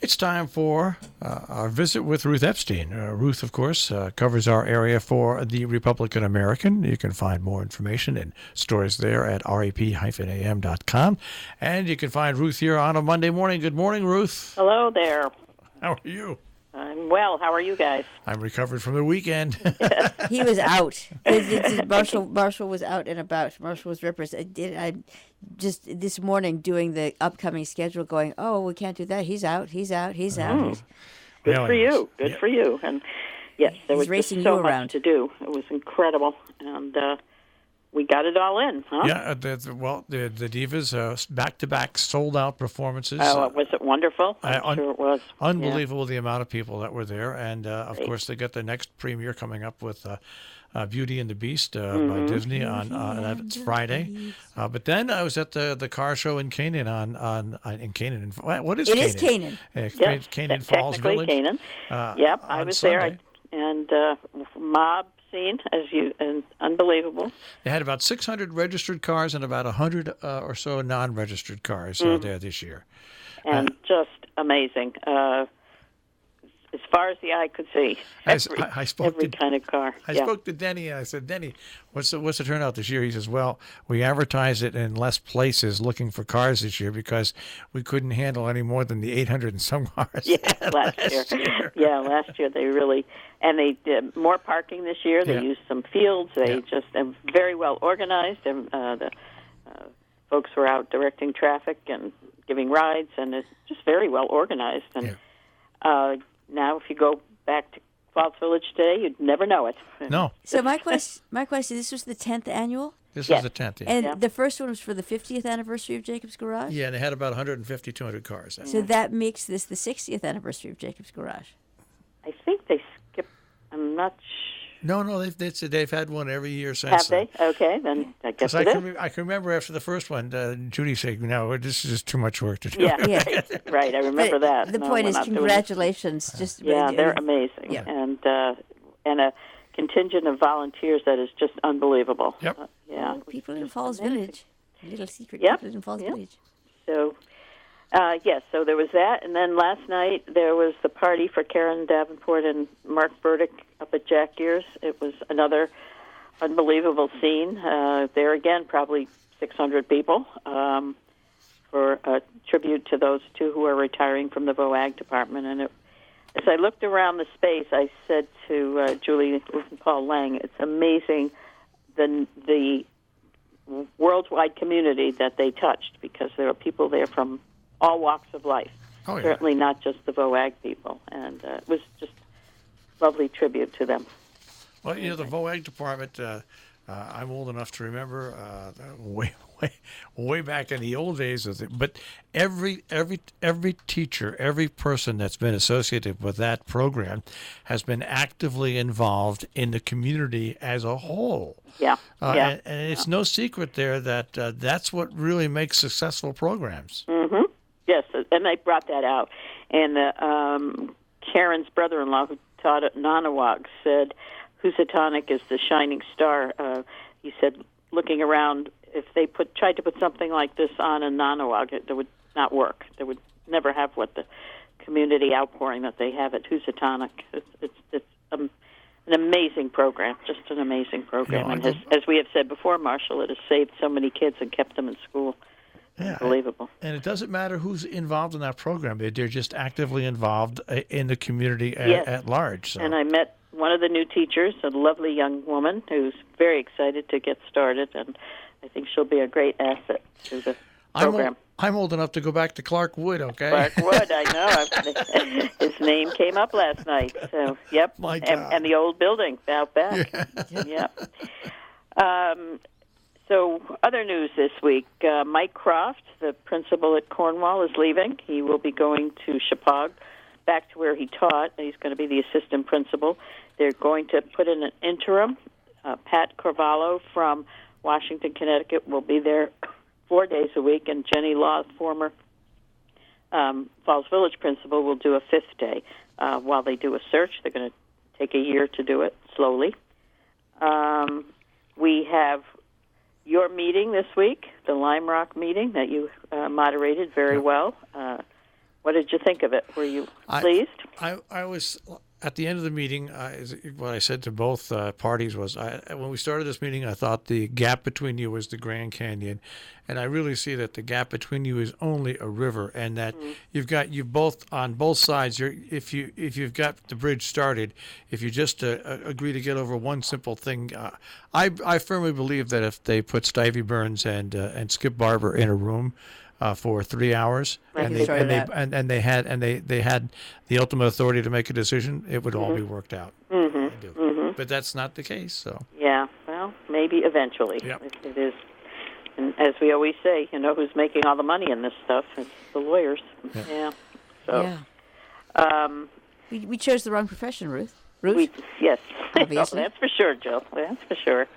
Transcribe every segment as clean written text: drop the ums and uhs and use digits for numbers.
It's time for our visit with Ruth Epstein. Ruth, of course, covers our area for the Republican-American. You can find more information and stories there at rap-am.com. And you can find Ruth here on a Monday morning. Good morning, Ruth. Hello there. How are you? I'm well. How are you guys? I'm recovered from the weekend. He was out. Marshall was out and about. Marshall was rippers. I just this morning doing the upcoming schedule going, oh, we can't do that. He's out. He's out. Good for you. Good for you. And yes, there was racing just so you much around to do. It was incredible. And we got it all in, huh? Yeah, the Divas, back-to-back sold-out performances. Oh, was it wonderful? I'm sure it was. Unbelievable the amount of people that were there. And, of course, they got the next premiere coming up with Beauty and the Beast by Disney on that's Friday. But then I was at the car show in Canaan in Canaan. What is Canaan? It is Canaan. Yes, Canaan Falls Village. Canaan. Yep, I was Sunday. there. And mob scene, and unbelievable. They had about 600 registered cars and about 100 or so non-registered cars there this year. And just amazing. As far as the eye could see, every kind of car. I spoke to Denny, and I said, Denny, what's the turnout this year? He says, well, we advertised it in less places looking for cars this year because we couldn't handle any more than the 800 and some cars. Yeah, last year. Yeah, last year they really, and they did more parking this year. They used some fields. They just very well organized, and the folks were out directing traffic and giving rides, and it's just very well organized. And now, if you go back to Falls Village today, you'd never know it. No. So my question, this was the 10th annual? This was the 10th, yeah. And the first one was for the 50th anniversary of Jacob's Garage? Yeah, and they had about 150, 200 cars. So that makes this the 60th anniversary of Jacob's Garage. I think they skipped, I'm not sure. No, they've had one every year since. Have they? Okay, then I guess I can remember after the first one, Judy said, no, this is just too much work to do. Yeah. Right, I remember that. The point is, congratulations. They're amazing. Yeah. And a contingent of volunteers that is just unbelievable. Yep. People in Falls Village. A little secret. Yep. People in Falls Village. So, so there was that. And then last night there was the party for Karen Davenport and Mark Burdick up at Jack Gear's. It was another unbelievable scene. There again, probably 600 people for a tribute to those two who are retiring from the VOAG department. And as I looked around the space, I said to Julie and Paul Lang, it's amazing the worldwide community that they touched, because there are people there from all walks of life. Oh, yeah. Certainly not just the VOAG people. And it was just a lovely tribute to them. Well, the VOAG department, I'm old enough to remember way back in the old days of it. But every teacher, every person that's been associated with that program has been actively involved in the community as a whole. Yeah. And it's no secret there that that's what really makes successful programs. Mm-hmm. Yes, and they brought that out. And Karen's brother-in-law, who taught at Nanawag, said Housatonic is the shining star. He said, looking around, if they tried to put something like this on in Nanawag, it would not work. They would never have what the community outpouring that they have at Housatonic. It's an amazing program, just an amazing program. And as we have said before, Marshall, it has saved so many kids and kept them in school. Yeah, unbelievable. And it doesn't matter who's involved in that program. They're just actively involved in the community at large. So. And I met one of the new teachers, a lovely young woman who's very excited to get started, and I think she'll be a great asset to the program. I'm old enough to go back to Clark Wood, okay? Clark Wood, I know. His name came up last night. So, yep. My God. And the old building out back. Yeah. Yep. So, other news this week. Mike Croft, the principal at Cornwall, is leaving. He will be going to Chippewa, back to where he taught. He's going to be the assistant principal. They're going to put in an interim. Pat Carvalho from Washington, Connecticut, will be there 4 days a week, and Jenny Law, former Falls Village principal, will do a fifth day. While they do a search, they're going to take a year to do it slowly. We have your meeting this week, the Lime Rock meeting that you moderated very well. What did you think of it? Were you I- pleased? I was at the end of the meeting. What I said to both parties was, when we started this meeting, I thought the gap between you was the Grand Canyon, and I really see that the gap between you is only a river, and that you both on both sides. If you've got the bridge started, if you just agree to get over one simple thing, I firmly believe that if they put Stevie Burns and Skip Barber in a room for 3 hours, and they had the ultimate authority to make a decision, it would all be worked out. But that's not the case. So Yeah, well, maybe eventually. Yep. It is. And as we always say, who's making all the money in this stuff? It's the lawyers. Yeah. So, we chose the wrong profession, Ruth. Yes. Obviously. That's for sure, Jill. That's for sure.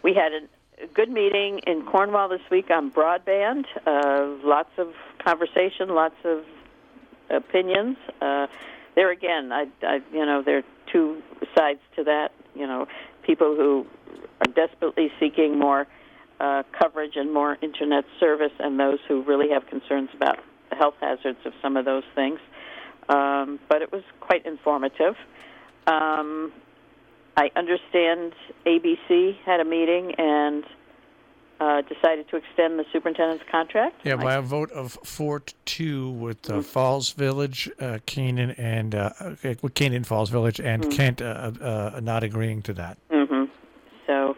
We had a good meeting in Cornwall this week on broadband. Lots of conversation, lots of opinions. There again, there are two sides to that. People who are desperately seeking more coverage and more internet service, and those who really have concerns about the health hazards of some of those things. But it was quite informative. I understand ABC had a meeting and decided to extend the superintendent's contract. yeah, by a vote of 4-2 with Falls Village, Canaan, and Canaan, Falls Village, and Kent not agreeing to that. So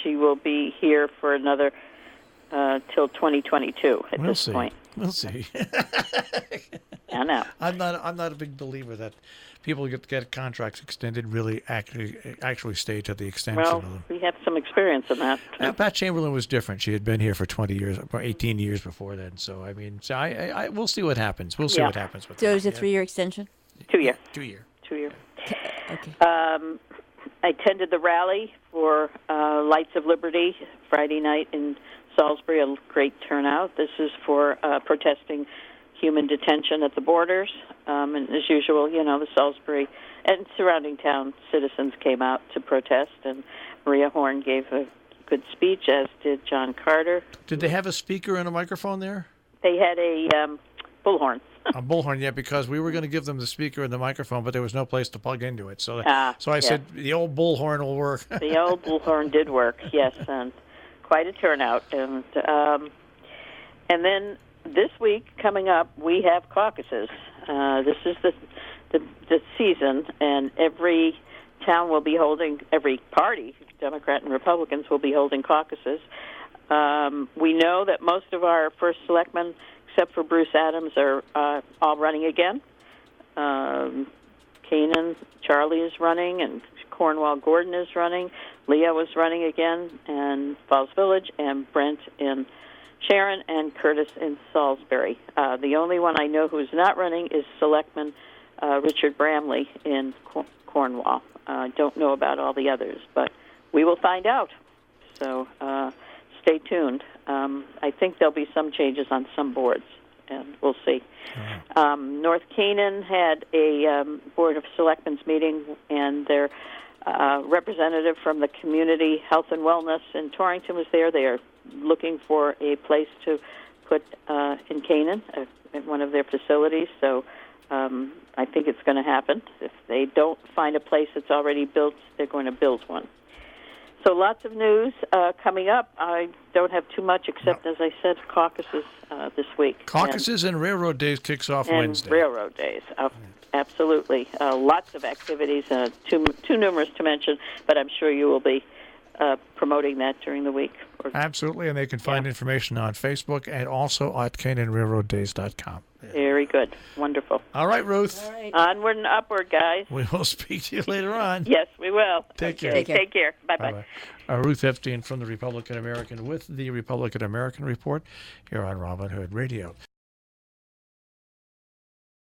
she will be here for another till 2022 at We'll this see. point. We'll see. I know. I'm not a big believer that people get contracts extended really actually stay to the extension Well, of them. we have some experience in that. Pat Chamberlain was different. She had been here for 20 years, or 18 years before then. So I mean, we'll see what happens. We'll see what happens with So that. it was a 3-year extension? 2 year. 2 year. 2 year. Okay. I attended the rally for Lights of Liberty Friday night in Salisbury, a great turnout. This is for protesting human detention at the borders. And as usual, the Salisbury and surrounding town citizens came out to protest, and Maria Horn gave a good speech, as did John Carter. Did they have a speaker and a microphone there? They had a bullhorn. A bullhorn, yeah, because we were going to give them the speaker and the microphone, but there was no place to plug into it. So I said the old bullhorn will work. The old bullhorn did work, yes, and quite a turnout. And then this week coming up, we have caucuses. This is the season, and every town will be holding, every party, Democrat and Republicans, will be holding caucuses. We know that most of our first selectmen, except for Bruce Adams, are all running again. Canaan, Charlie is running, and Cornwall Gordon is running. Leo is running again, and Falls Village, and Brent in Sharon, and Curtis in Salisbury. The only one I know who's not running is Selectman Richard Bramley in Cornwall. Don't know about all the others, but we will find out. So stay tuned. I think there'll be some changes on some boards, and we'll see. North Canaan had a Board of Selectmen's meeting, and their representative from the Community Health and Wellness in Torrington was there. They are looking for a place to put in Canaan at one of their facilities. So I think it's going to happen. If they don't find a place that's already built, they're going to build one. So lots of news coming up. I don't have too much except, as I said, caucuses this week. Caucuses and Railroad Days kicks off Wednesday. Railroad Days, absolutely. Lots of activities, too numerous to mention, but I'm sure you will be promoting that during the week. Absolutely, and they can find information on Facebook and also at CanaanRailroadDays.com. Very good. Wonderful. All right, Ruth. All right. Onward and upward, guys. We will speak to you later on. Yes, we will. Take care. Take care. Bye-bye. Bye-bye. Ruth Epstein from the Republican-American with the Republican-American Report here on Robin Hood Radio.